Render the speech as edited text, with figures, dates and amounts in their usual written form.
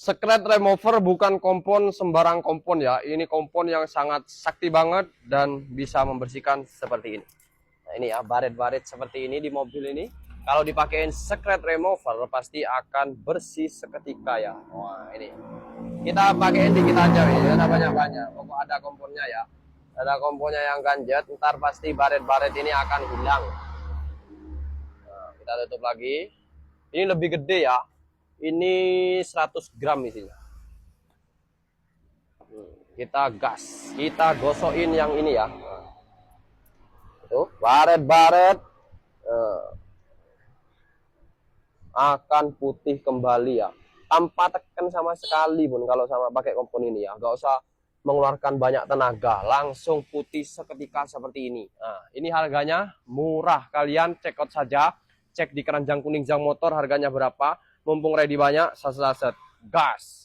Secret remover bukan kompon sembarang kompon ya. Ini kompon yang sangat sakti banget dan bisa membersihkan seperti ini. Nah ini ya, baret-baret seperti ini di mobil ini. Kalau dipakein secret remover pasti akan bersih seketika ya. Wah ini. Kita pakein dikit aja ya, ada banyak-banyak. Pokok ada komponnya ya. Ada komponnya yang ganjet, ntar pasti baret-baret ini akan hilang. Nah, kita tutup lagi. Ini lebih gede ya. Ini 100 gram isinya. Kita gas, kita gosokin yang ini ya. Itu baret-baret akan putih kembali ya, tanpa tekan sama sekali pun. Kalau sama pakai kompon ini ya, nggak usah mengeluarkan banyak tenaga, langsung putih seketika seperti ini. Nah, ini harganya murah, kalian check out saja, cek di keranjang kuning Jang Motor harganya berapa. Mumpung ready banyak, saset gas.